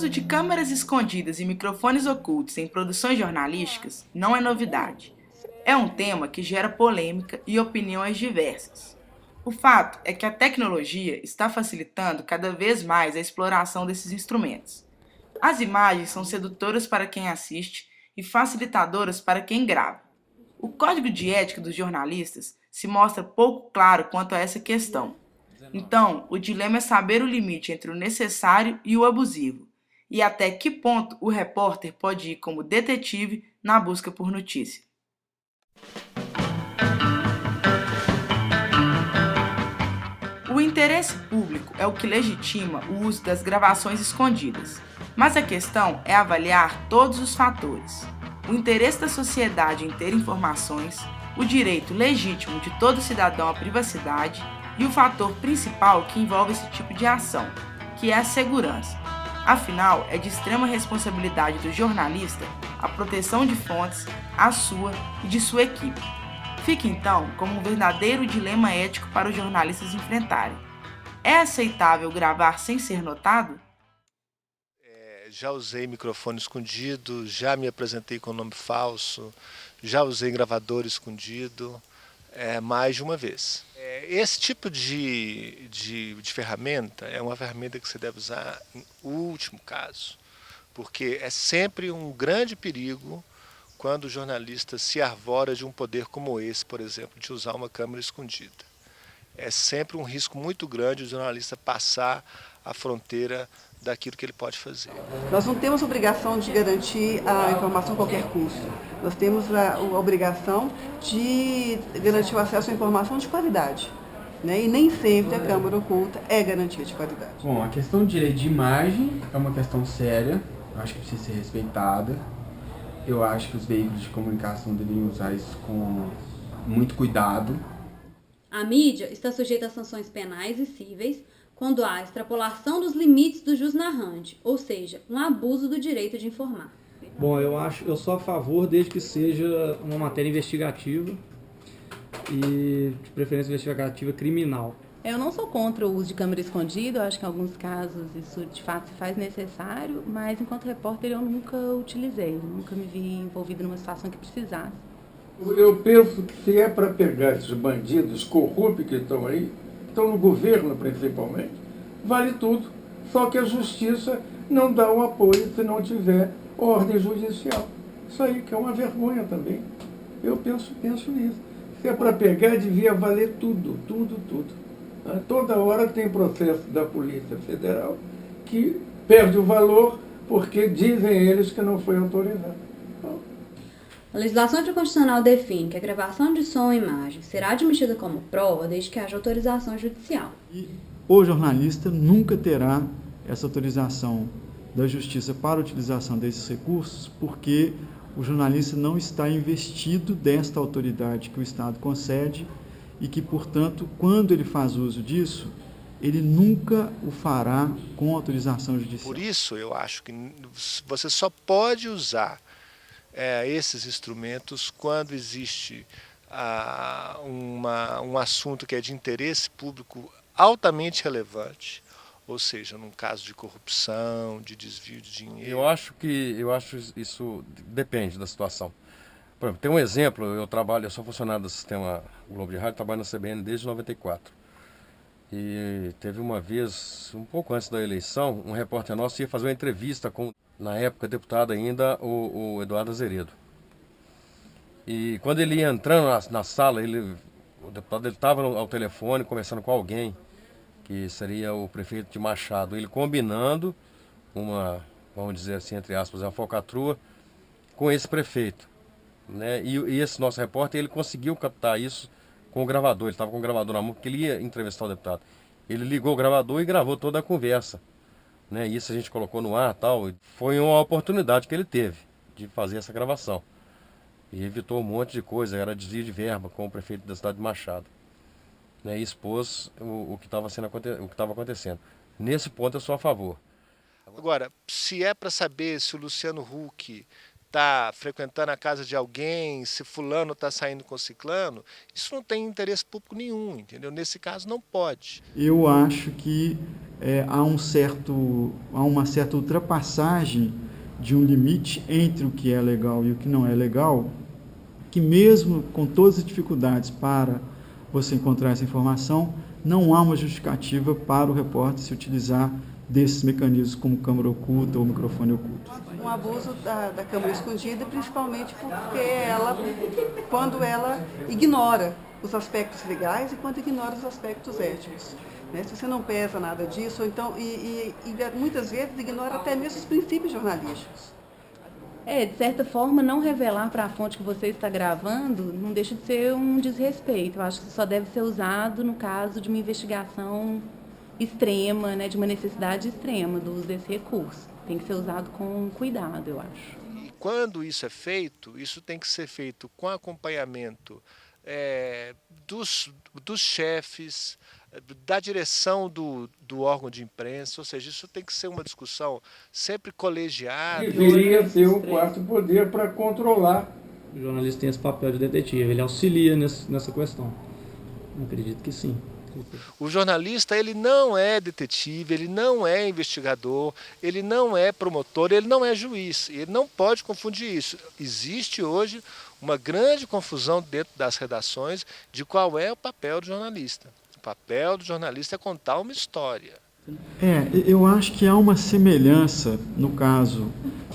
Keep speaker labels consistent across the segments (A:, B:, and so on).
A: uso de câmeras escondidas e microfones ocultos em produções jornalísticas não é novidade. É um tema que gera polêmica e opiniões diversas. O fato é que a tecnologia está facilitando cada vez mais a exploração desses instrumentos. As imagens são sedutoras para quem assiste e facilitadoras para quem grava. O código de ética dos jornalistas se mostra pouco claro quanto a essa questão. Então, o dilema é saber o limite entre o necessário e o abusivo, e até que ponto o repórter pode ir como detetive na busca por notícia. O interesse público é o que legitima o uso das gravações escondidas, mas a questão é avaliar todos os fatores. O interesse da sociedade em ter informações, o direito legítimo de todo cidadão à privacidade e o fator principal que envolve esse tipo de ação, que é a segurança. Afinal, é de extrema responsabilidade do jornalista a proteção de fontes, a sua e de sua equipe. Fica então como um verdadeiro dilema ético para os jornalistas enfrentarem. É aceitável gravar sem ser notado?
B: Já usei microfone escondido, já me apresentei com nome falso, já usei gravador escondido, mais de uma vez. Esse tipo de ferramenta é uma ferramenta que você deve usar em último caso, porque é sempre um grande perigo quando o jornalista se arvora de um poder como esse, por exemplo, de usar uma câmera escondida. É sempre um risco muito grande o jornalista passar a fronteira daquilo que ele pode fazer.
C: Nós não temos obrigação de garantir a informação a qualquer custo. Nós temos a obrigação de garantir o acesso à informação de qualidade. Né? E nem sempre a câmera oculta é garantia de qualidade.
D: Bom, a questão do direito de imagem é uma questão séria, eu acho que precisa ser respeitada. Eu acho que os veículos de comunicação deveriam usar isso com muito cuidado.
E: A mídia está sujeita a sanções penais e cíveis quando há extrapolação dos limites do jusnarrante, ou seja, um abuso do direito de informar.
F: Bom, eu sou a favor desde que seja uma matéria investigativa e de preferência investigativa criminal.
G: Eu não sou contra o uso de câmera escondida, eu acho que em alguns casos isso de fato se faz necessário, mas enquanto repórter eu nunca utilizei, nunca me vi envolvida numa situação que precisasse.
H: Eu penso que se é para pegar esses bandidos corruptos que estão aí, estão no governo principalmente, vale tudo. Só que a justiça não dá o apoio se não tiver ordem judicial. Isso aí que é uma vergonha também. Eu penso nisso. Se é para pegar, devia valer tudo. Toda hora tem processo da Polícia Federal que perde o valor porque dizem eles que não foi autorizado.
E: A legislação anticonstitucional define que a gravação de som ou imagem será admitida como prova desde que haja autorização judicial.
I: E o jornalista nunca terá essa autorização da Justiça para a utilização desses recursos, porque o jornalista não está investido desta autoridade que o Estado concede e que, portanto, quando ele faz uso disso, ele nunca o fará com autorização judicial.
B: Por isso, eu acho que você só pode usar esses instrumentos quando existe um assunto que é de interesse público altamente relevante, ou seja, num caso de corrupção, de desvio de dinheiro.
J: Eu acho isso depende da situação. Por exemplo, tem um exemplo, eu sou funcionário do Sistema Globo de Rádio, trabalho na CBN desde 94. E teve uma vez, um pouco antes da eleição, um repórter nosso ia fazer uma entrevista com, na época, deputado ainda, o Eduardo Azeredo. E quando ele ia entrando na sala, o deputado estava ao telefone conversando com alguém, que seria o prefeito de Machado, ele combinando vamos dizer assim, entre aspas, uma falcatrua com esse prefeito. Né? E esse nosso repórter, ele conseguiu captar isso com o gravador, ele estava com o gravador na mão, porque ele ia entrevistar o deputado. Ele ligou o gravador e gravou toda a conversa. Né? Isso a gente colocou no ar e tal. Foi uma oportunidade que ele teve de fazer essa gravação. E evitou um monte de coisa, era desvio de verba com o prefeito da cidade de Machado. Né? E expôs o que estava acontecendo. Nesse ponto eu sou a favor.
B: Agora, se é para saber se o Luciano Huck está frequentando a casa de alguém, se fulano está saindo com ciclano, isso não tem interesse público nenhum, entendeu? Nesse caso não pode.
I: Eu acho que há uma certa ultrapassagem de um limite entre o que é legal e o que não é legal, que mesmo com todas as dificuldades para você encontrar essa informação, não há uma justificativa para o repórter se utilizar desses mecanismos como câmera oculta ou microfone oculto.
C: Um abuso da câmera escondida, principalmente porque quando ela ignora os aspectos legais e quando ignora os aspectos éticos. Né? Se você não pesa nada disso, então, e muitas vezes ignora até mesmo os princípios jornalísticos.
G: De certa forma, não revelar para a fonte que você está gravando não deixa de ser um desrespeito. Eu acho que só deve ser usado no caso de uma investigação extrema, né, de uma necessidade extrema do uso desse recurso. Tem que ser usado com cuidado, eu acho.
B: E quando isso é feito, isso tem que ser feito com acompanhamento dos chefes, da direção do órgão de imprensa, ou seja, isso tem que ser uma discussão sempre colegiada.
H: Deveria ter um quarto poder para controlar.
F: O jornalista tem esse papel de detetive, ele auxilia nessa questão. Eu acredito que sim.
B: O jornalista, ele não é detetive, ele não é investigador, ele não é promotor, ele não é juiz. Ele não pode confundir isso. Existe hoje uma grande confusão dentro das redações de qual é o papel do jornalista. O papel do jornalista é contar uma história.
I: Eu acho que há uma semelhança, no caso,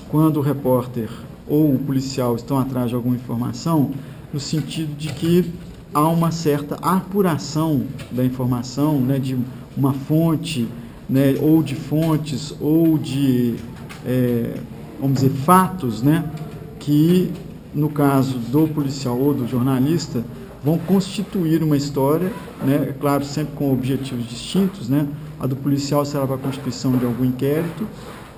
I: quando o repórter ou o policial estão atrás de alguma informação, no sentido de que há uma certa apuração da informação, né, de uma fonte, né, ou de fontes, ou de, vamos dizer, fatos, né, que, no caso do policial ou do jornalista, vão constituir uma história, né, é claro, sempre com objetivos distintos, né? A do policial será para a constituição de algum inquérito,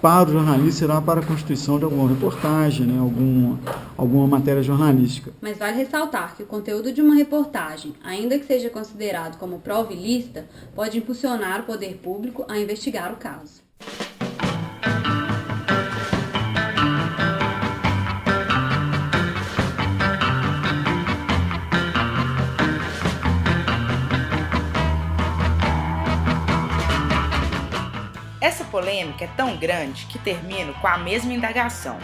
I: para o jornalista será para a constituição de alguma reportagem, né, alguma matéria jornalística.
E: Mas vale ressaltar que o conteúdo de uma reportagem, ainda que seja considerado como prova ilícita, pode impulsionar o poder público a investigar o caso.
A: Essa polêmica é tão grande que termino com a mesma indagação.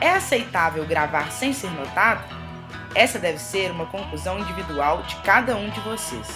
A: É aceitável gravar sem ser notado? Essa deve ser uma conclusão individual de cada um de vocês.